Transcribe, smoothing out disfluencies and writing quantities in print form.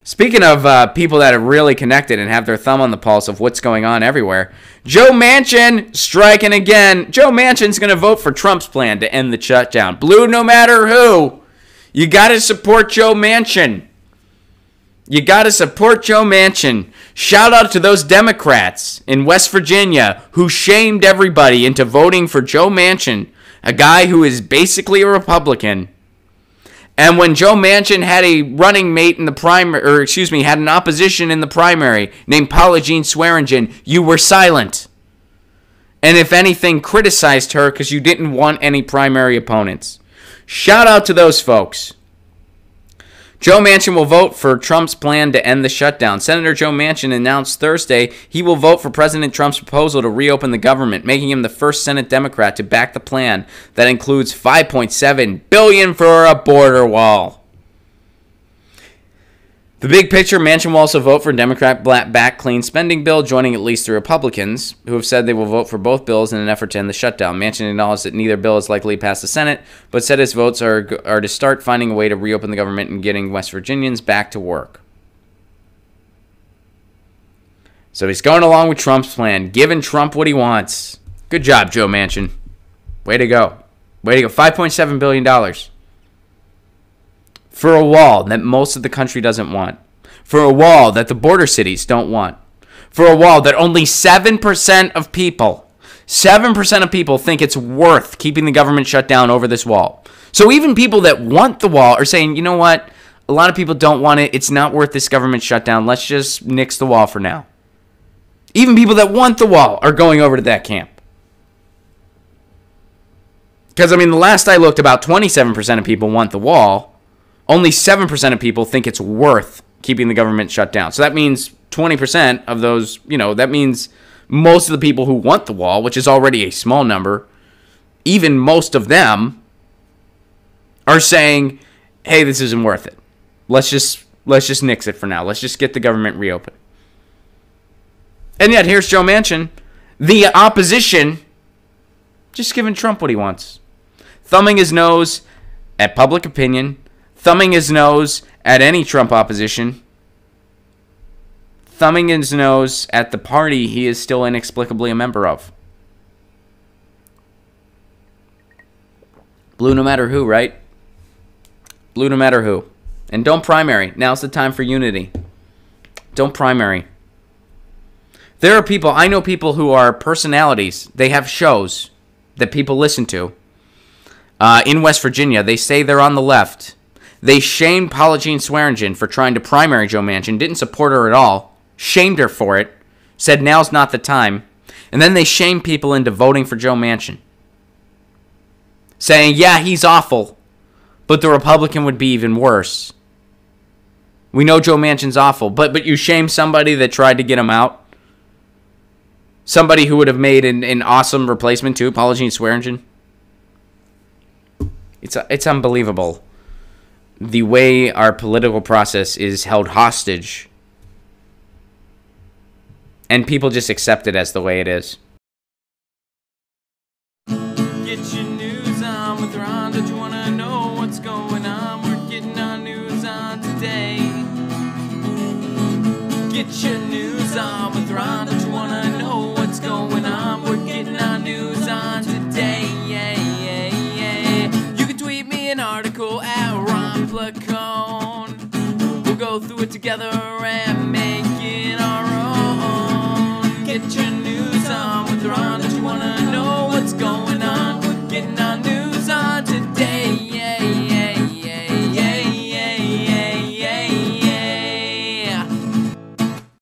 Speaking of people that are really connected and have their thumb on the pulse of what's going on everywhere, Joe Manchin striking again. Joe Manchin's going to vote for Trump's plan to end the shutdown. Blue no matter who. You got to support Joe Manchin. You got to support Joe Manchin. Shout out to those Democrats in West Virginia who shamed everybody into voting for Joe Manchin, a guy who is basically a Republican. And when Joe Manchin had a running mate in the primary, had an opposition in the primary named Paula Jean Swearingen, you were silent. And if anything, criticized her because you didn't want any primary opponents. Shout out to those folks. Joe Manchin will vote for Trump's plan to end the shutdown. Senator Joe Manchin announced Thursday he will vote for President Trump's proposal to reopen the government, making him the first Senate Democrat to back the plan that includes $5.7 billion for a border wall. The big picture, Manchin will also vote for a Democrat-backed clean spending bill, joining at least 3 Republicans who have said they will vote for both bills in an effort to end the shutdown. Manchin acknowledged that neither bill is likely to pass the Senate, but said his votes are to start finding a way to reopen the government and getting West Virginians back to work. So he's going along with Trump's plan, giving Trump what he wants. Good job, Joe Manchin. Way to go. Way to go. $5.7 billion. For a wall that most of the country doesn't want. For a wall that the border cities don't want. For a wall that only 7% of people think it's worth keeping the government shut down over this wall. So even people that want the wall are saying, you know what? A lot of people don't want it. It's not worth this government shutdown. Let's just nix the wall for now. Even people that want the wall are going over to that camp. Because, I mean, the last I looked, about 27% of people want the wall. Only 7% of people think it's worth keeping the government shut down. So that means 20% of those, that means most of the people who want the wall, which is already a small number, even most of them are saying, hey, this isn't worth it. Let's just nix it for now. Let's just get the government reopened. And yet here's Joe Manchin, the opposition, just giving Trump what he wants. Thumbing his nose at public opinion, thumbing his nose at any Trump opposition, thumbing his nose at the party he is still inexplicably a member of. Blue no matter who, right? Blue no matter who. And don't primary. Now's the time for unity. Don't primary. There are people, I know people who are personalities. They have shows that people listen to. In West Virginia, they say they're on the left. They shamed Paula Jean Swearingen for trying to primary Joe Manchin, didn't support her at all, shamed her for it, said now's not the time, and then they shamed people into voting for Joe Manchin. Saying, yeah, he's awful, but the Republican would be even worse. We know Joe Manchin's awful, but you shame somebody that tried to get him out? Somebody who would have made an awesome replacement too, Paula Jean Swearingen? It's unbelievable. The way our political process is held hostage. And people just accept it as the way it is. Get your news on with Ron. Don't you want to know what's going on? We're getting our news on today. Get your news on with Ron. Don't you want to know what's going on? We're getting our news on today. Yeah, yeah, yeah. You can tweet me an article at Ron Placone. We'll go through it together and make it our